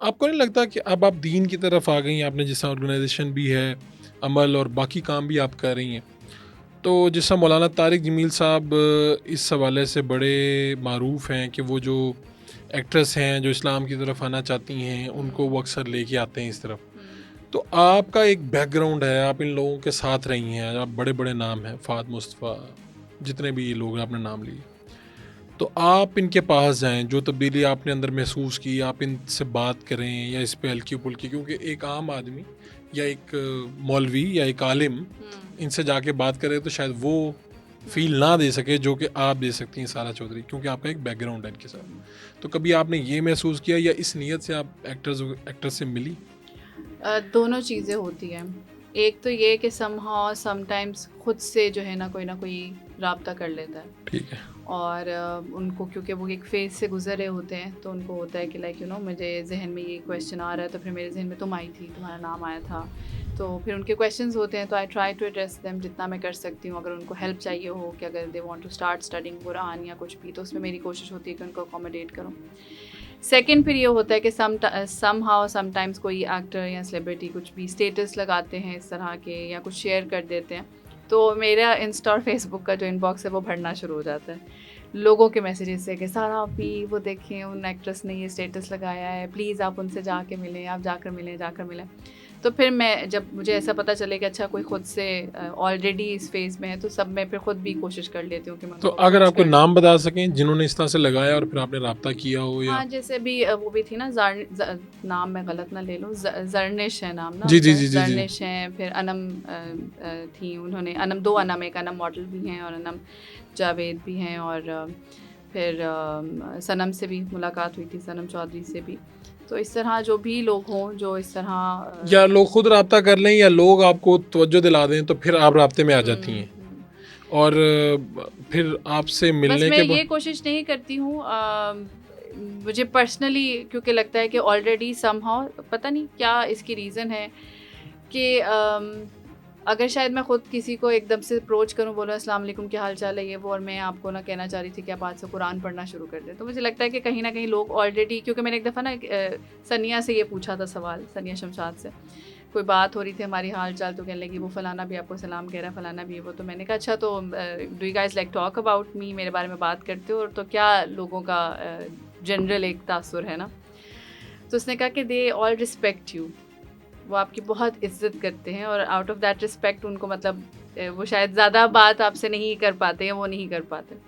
आपको नहीं लगता कि अब आप दीन की तरफ आ गई हैं, आपने जैसा ऑर्गेनाइजेशन भी है, अमल और बाकी काम भी आप कर रही हैं, तो जैसा मौलाना तारिक जमील साहब इस हवाले से बड़े मारूफ हैं कि वो जो एक्ट्रेस हैं जो इस्लाम की तरफ आना चाहती हैं उनको वो अक्सर लेके आते हैं इस तरफ। तो आपका एक बैकग्राउंड है, आप इन लोगों के साथ रही हैं, आप बड़े बड़े नाम हैं, फ़ाद मुस्तफ़ा, जितने भी ये लोग हैं आपने नाम लिए, तो आप इनके पास जाएं, जो तब्दीली आपने अंदर महसूस की आप इनसे बात करें या इस पे हल्की फुल्की, क्योंकि एक आम आदमी या एक मौलवी या एक आलिम इनसे जाके बात करे तो शायद वो फील ना दे सके जो कि आप दे सकती हैं सारा चौधरी, क्योंकि आपका एक बैकग्राउंड है इनके साथ। तो कभी आपने ये महसूस किया या इस नीयत से आप एक्टर्स से मिली? दोनों चीज़ें होती हैं। एक तो ये कि समहाउ समटाइम्स खुद से जो है ना कोई राब्ता कर लेता है, ठीक है। और उनको क्योंकि वो एक फ़ेज़ से गुज़र रहे होते हैं तो उनको होता है कि लाइक मुझे ज़हन में ये क्वेश्चन आ रहा है, तो फिर मेरे ज़हन में तुम आई थी, तुम्हारा नाम आया था, तो फिर उनके क्वेश्चंस होते हैं, तो I try to address them जितना मैं कर सकती हूँ। अगर उनको हेल्प चाहिए हो कि अगर they want to start studying Quran या कुछ भी, तो उसमें मेरी कोशिश होती है कि उनको अकोमोडेट करूँ। सेकंड फिर ये होता है कि समहाउ समटाइम्स कोई एक्टर या सेलिब्रिटी कुछ भी स्टेटस लगाते हैं इस तरह के या कुछ शेयर कर देते हैं, तो मेरा इंस्टा और फेसबुक का जो इनबॉक्स है वो भरना शुरू हो जाता है लोगों के मैसेजेस से कि सारा आप वो देखें उन एक्ट्रेस ने ये स्टेटस लगाया है, प्लीज़ आप उनसे जाके मिलें, आप जाकर मिलें। तो फिर मैं जब मुझे ऐसा पता चले कि अच्छा कोई खुद से ऑलरेडी इस फेज़ में है, तो सब मैं फिर खुद भी कोशिश कर लेती हूँ कि मैं तो उनको अगर अप्रोच आपको कर लूँ। नाम बता सकें जिन्होंने इस तरह से लगाया और फिर आपने रब्ता किया हो या? हाँ, जैसे अभी वो भी थी ना नाम मैं गलत ना ले लूँ, ज़रनिश है नाम ना जी जी उनका, जी जी जी। ज़रनिश हैं, फिर अनम थी, उन्होंने अनम 2 अनम, एक अनम मॉडल भी हैं और अनम जावेद भी हैं, और फिर सनम से भी मुलाकात हुई थी, सनम चौधरी से भी। तो इस तरह जो भी लोग हों जो इस तरह या लोग खुद रब्ता कर लें या लोग आपको तवज्जो दिला दें तो फिर आप राब्ते में आ जाती हैं हुँ। और फिर आपसे बस मिलने मैं के ये बाद? कोशिश नहीं करती हूँ, मुझे पर्सनली क्योंकि लगता है कि ऑलरेडी समहाउ पता नहीं क्या इसकी रीज़न है कि अगर शायद मैं खुद किसी को एकदम से अप्रोच करूँ, बोला अस्सलाम वालेकुम क्या हाल चाल है ये वो, और मैं आपको ना कहना चाह रही थी कि आप आज से कुरान पढ़ना शुरू कर दें, तो मुझे लगता है कि कहीं ना कहीं लोग ऑलरेडी, क्योंकि मैंने एक दफ़ा ना सनिया से ये पूछा था सवाल, सनिया शमशाद से कोई बात हो रही थी हमारी हाल चाल, तो कहने लगी वो फ़लाना भी आपको सलाम कह रहा है, फ़लाना भी है वो, तो मैंने कहा अच्छा तो do you guys like talk about me, मेरे बारे में बात करते हो, और तो क्या लोगों का जनरल एक तासुर है ना, तो उसने कहा कि दे ऑल रिस्पेक्ट यू, वो आपकी बहुत इज़्ज़त करते हैं, और आउट ऑफ दैट रिस्पेक्ट उनको मतलब वो शायद ज़्यादा बात आपसे नहीं कर पाते हैं, वो नहीं कर पाते।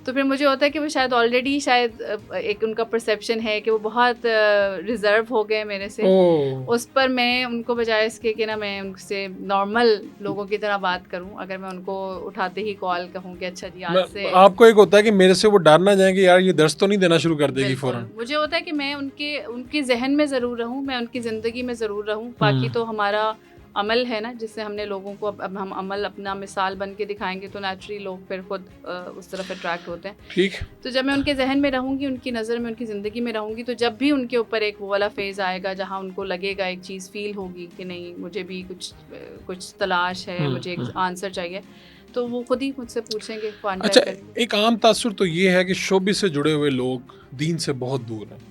तो फिर मुझे होता है कि वो शायद ऑलरेडी शायद एक उनका परसेप्शन है कि वो बहुत रिज़र्व हो गए मेरे से। ओह। उस पर मैं उनको बजाय इसके कि ना मैं उनसे नॉर्मल लोगों की तरह बात करूँ, अगर मैं उनको उठाते ही कॉल कहूँ कि अच्छा जी आज मैं से, आपको एक होता है कि मेरे से वो डर ना जाए कि यार ये दर्स तो नहीं देना शुरू कर देगी बिल्कुल, फ़ौरन। मुझे होता है कि मैं उनके उनके ज़हन में ज़रूर रहूँ, मैं उनकी ज़िंदगी में ज़रूर रहूँ, बाकी हम्म। तो हमारा अमल है ना, जिससे हमने लोगों को अब हम अमल अपना मिसाल बन के दिखाएँगे तो नेचुरली लोग फिर खुद उस तरफ अट्रैक्ट होते हैं। ठीक। तो जब मैं उनके ज़हन में रहूँगी, उनकी नज़र में, उनकी ज़िंदगी में रहूँगी, तो जब भी उनके ऊपर एक वो वाला फ़ेज़ आएगा जहाँ उनको लगेगा, एक चीज़ फ़ील होगी कि नहीं मुझे भी कुछ तलाश है, मुझे एक हम्म। आंसर चाहिए, तो वो खुद ही मुझसे पूछेंगे, अच्छा, कॉन्टैक्ट करेंगे। एक आम तासुर तो ये है कि शोबिस से जुड़े हुए लोग दीन से बहुत दूर हैं।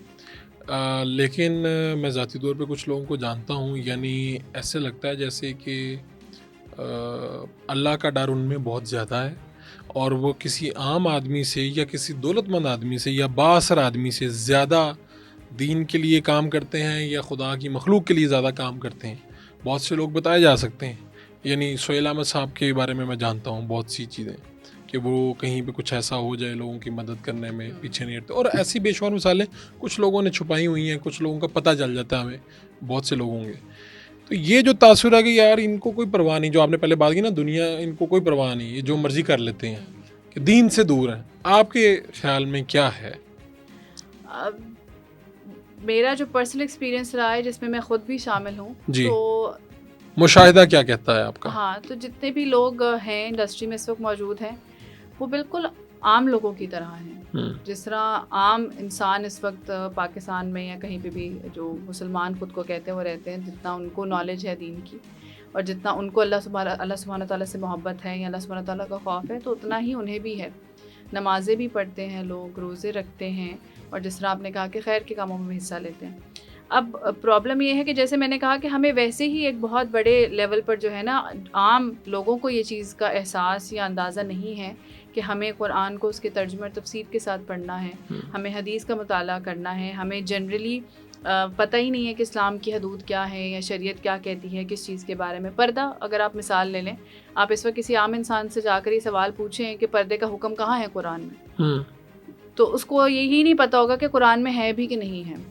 लेकिन मैं ज़ाती तौर पे कुछ लोगों को जानता हूँ, यानी ऐसे लगता है जैसे कि अल्लाह का डर उनमें बहुत ज़्यादा है और वो किसी आम आदमी से या किसी दौलतमंद आदमी से या बाअसर आदमी से ज़्यादा दीन के लिए काम करते हैं या खुदा की मखलूक के लिए ज़्यादा काम करते हैं। बहुत से लोग बताए जा सकते हैं, यानी सोहेल अहमद साहब के बारे में मैं जानता हूँ बहुत सी चीज़ें कि वो कहीं पे कुछ ऐसा हो जाए लोगों की मदद करने में पीछे नहीं हटते, और ऐसी बेशुमार मिसालें कुछ लोगों ने छुपाई हुई हैं, कुछ लोगों का पता चल जाता है हमें, बहुत से लोग होंगे। तो ये जो तासुर है कि यार इनको कोई परवाह नहीं, जो आपने पहले बात की ना, दुनिया इनको कोई परवाह नहीं, ये जो मर्जी कर लेते हैं, कि दीन से दूर हैं, आपके ख्याल में क्या है? अब मेरा जो पर्सनल एक्सपीरियंस रहा है जिसमें मैं खुद भी शामिल हूँ, जी। तो मुशाहिदा क्या कहता है आपका? हाँ, तो जितने भी लोग हैं इंडस्ट्री में इस वक्त मौजूद हैं, वो बिल्कुल आम लोगों की तरह हैं। हम्म। जिस तरह आम इंसान इस वक्त पाकिस्तान में या कहीं पे भी जो मुसलमान खुद को कहते हैं वो रहते हैं, जितना उनको नॉलेज है दीन की और जितना उनको अल्लाह सुब्हानहू तआला से मोहब्बत है या अल्लाह सुब्हानहू तआला का खौफ है, तो उतना ही उन्हें भी है। नमाज़ें भी पढ़ते हैं लोग, रोज़े रखते हैं, और जिस तरह आपने कहा कि खैर के कामों में भी हिस्सा लेते हैं। अब प्रॉब्लम ये है कि जैसे मैंने कहा कि हमें वैसे ही एक बहुत बड़े लेवल पर जो है ना, आम लोगों को ये चीज़ का एहसास या अंदाज़ा नहीं है कि हमें कुरान को उसके तर्जुमा और तफसीर के साथ पढ़ना है, हमें हदीस का मुताला करना है, हमें जनरली पता ही नहीं है कि इस्लाम की हदूद क्या है या शरीयत क्या कहती है किस चीज़ के बारे में। पर्दा, अगर आप मिसाल ले लें, आप इस वक्त किसी आम इंसान से जाकर ये सवाल पूछें कि पर्दे का हुक्म कहाँ है कुरान में, तो उसको यही नहीं पता होगा कि कुरान में है भी कि नहीं है।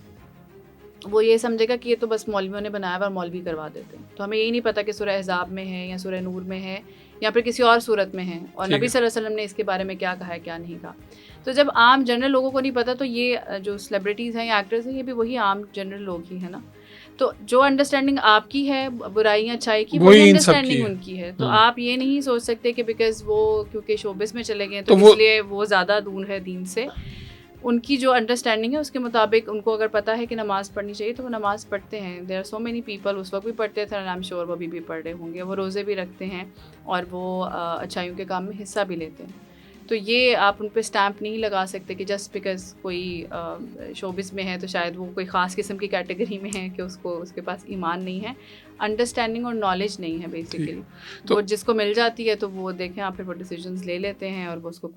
वो ये समझेगा कि ये तो बस मौलवियों ने बनाया हुआ और मौलवी करवा देते हैं। तो हमें यही नहीं पता कि सूरह अहज़ाब में है या सूरह नूर में है या फिर किसी और सूरत में है, और ठीक नबी है। सल्लल्लाहु अलैहि वसल्लम ने इसके बारे में क्या कहा है क्या नहीं कहा। तो जब आम जनरल लोगों को नहीं पता, तो ये जो सेलिब्रिटीज़ हैं या एक्टर्स हैं, ये भी वही आम जनरल लोग ही हैं ना। तो जो अंडरस्टैंडिंग आपकी है बुराई या अच्छाई की, वही वही इन सब की अंडरस्टैंडिंग है। उनकी है। तो आप ये नहीं सोच सकते कि बिकॉज़ वो क्योंकि शोबिस में चले गए हैं तो तो वो इसलिए वो ज़्यादा दूर है दीन से। उनकी जो अंडरस्टैंडिंग है उसके मुताबिक उनको अगर पता है कि नमाज़ पढ़नी चाहिए तो वो नमाज़ पढ़ते हैं। There are so many people, उस वक्त भी पढ़ते थे, एंड आई एम श्योर वो अभी भी पढ़ रहे होंगे। वो रोज़े भी रखते हैं और वो अच्छाइयों के काम में हिस्सा भी लेते हैं। तो ये आप उन पे स्टैम्प नहीं लगा सकते कि जस्ट बिकॉज़ कोई शोबिस में है तो शायद वो कोई ख़ास किस्म की कैटेगरी में है कि उसको उसके पास ईमान नहीं है, अंडरस्टैंडिंग और नॉलेज नहीं है बेसिकली। तो वो जिसको मिल जाती है तो वो देखें आप, फिर वो डिसीजंस ले लेते हैं और वो उसको